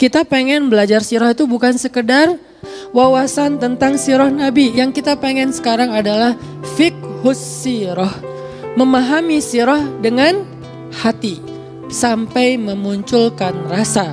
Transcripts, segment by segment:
Kita pengen belajar sirah itu bukan sekedar wawasan tentang sirah Nabi. Yang kita pengen sekarang adalah fiqhus sirah. Memahami sirah dengan hati. Sampai memunculkan rasa.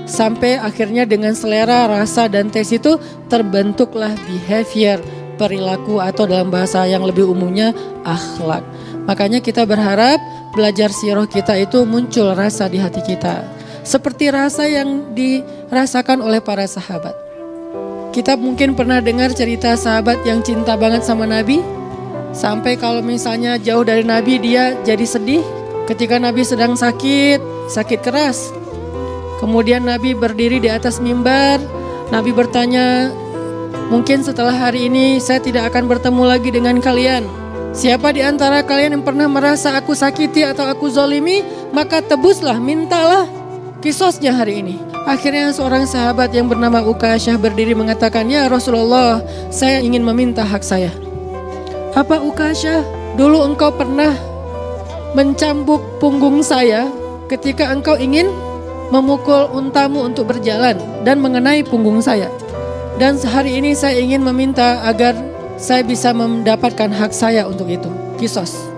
Sampai akhirnya dengan selera, rasa, dan tes itu terbentuklah behavior, perilaku, atau dalam bahasa yang lebih umumnya akhlak. Makanya kita berharap belajar sirah kita itu muncul rasa di hati kita. Seperti rasa yang dirasakan oleh para sahabat. Kita mungkin pernah dengar cerita sahabat yang cinta banget sama Nabi. Sampai kalau misalnya jauh dari Nabi dia jadi sedih. Ketika Nabi sedang sakit keras. Kemudian Nabi berdiri di atas mimbar. Nabi bertanya, mungkin setelah hari ini saya tidak akan bertemu lagi dengan kalian. Siapa di antara kalian yang pernah merasa aku sakiti atau aku zolimi, maka tebuslah, mintalah kisosnya hari ini. Akhirnya seorang sahabat yang bernama Ukasyah berdiri mengatakan, ya Rasulullah, saya ingin meminta hak saya. Apa Ukasyah? Dulu engkau pernah mencambuk punggung saya ketika engkau ingin memukul untamu untuk berjalan dan mengenai punggung saya. Dan hari ini saya ingin meminta agar saya bisa mendapatkan hak saya untuk itu. Kisos.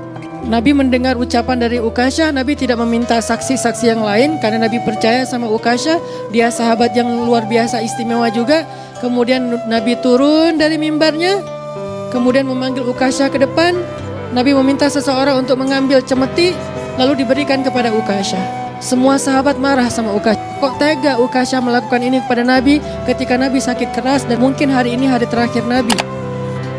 Nabi mendengar ucapan dari Ukasyah, Nabi tidak meminta saksi-saksi yang lain karena Nabi percaya sama Ukasyah, dia sahabat yang luar biasa istimewa juga. Kemudian Nabi turun dari mimbarnya, kemudian memanggil Ukasyah ke depan. Nabi meminta seseorang untuk mengambil cemeti lalu diberikan kepada Ukasyah. Semua sahabat marah sama Ukasyah. Kok tega Ukasyah melakukan ini kepada Nabi ketika Nabi sakit keras dan mungkin hari ini hari terakhir Nabi.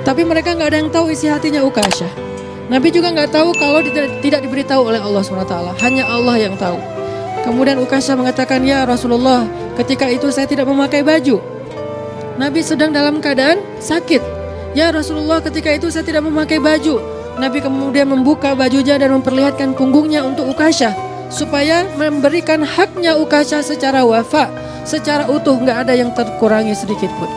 Tapi mereka gak ada yang tahu isi hatinya Ukasyah. Nabi juga gak tahu kalau tidak diberitahu oleh Allah SWT. Hanya Allah yang tahu. Kemudian Ukasyah mengatakan, ya Rasulullah, ketika itu saya tidak memakai baju. Nabi sedang dalam keadaan sakit. Ya Rasulullah, ketika itu saya tidak memakai baju. Nabi kemudian membuka bajunya dan memperlihatkan punggungnya untuk Ukasyah. Supaya memberikan haknya Ukasyah secara wafa, secara utuh, gak ada yang terkurangi sedikit pun.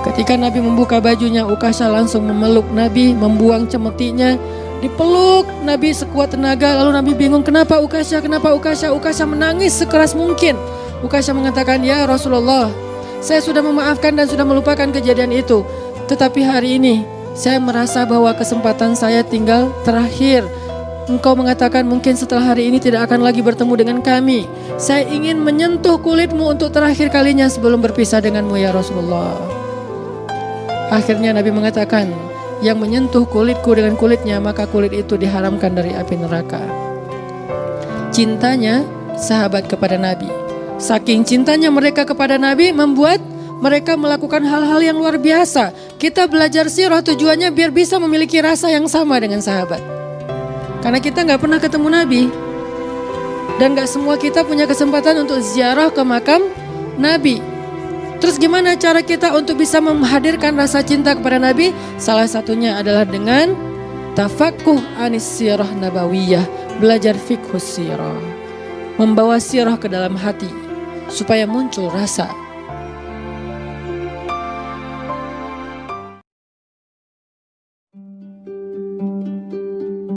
Ketika Nabi membuka bajunya, Ukasyah langsung memeluk Nabi, membuang cemetinya, dipeluk Nabi sekuat tenaga. Lalu Nabi bingung, kenapa Ukasyah, kenapa Ukasyah? Ukasyah menangis sekeras mungkin. Ukasyah mengatakan, ya Rasulullah, saya sudah memaafkan dan sudah melupakan kejadian itu. Tetapi hari ini, saya merasa bahwa kesempatan saya tinggal terakhir. Engkau mengatakan mungkin setelah hari ini tidak akan lagi bertemu dengan kami. Saya ingin menyentuh kulitmu untuk terakhir kalinya sebelum berpisah denganmu ya Rasulullah. Akhirnya Nabi mengatakan, yang menyentuh kulitku dengan kulitnya, maka kulit itu diharamkan dari api neraka. Cintanya sahabat kepada Nabi. Saking cintanya mereka kepada Nabi membuat mereka melakukan hal-hal yang luar biasa. Kita belajar sirah tujuannya biar bisa memiliki rasa yang sama dengan sahabat. Karena kita gak pernah ketemu Nabi. Dan gak semua kita punya kesempatan untuk ziarah ke makam Nabi. Terus gimana cara kita untuk bisa menghadirkan rasa cinta kepada Nabi? Salah satunya adalah dengan tafaqquh anis sirah nabawiyah, belajar fiqhus sirah. Membawa sirah ke dalam hati supaya muncul rasa.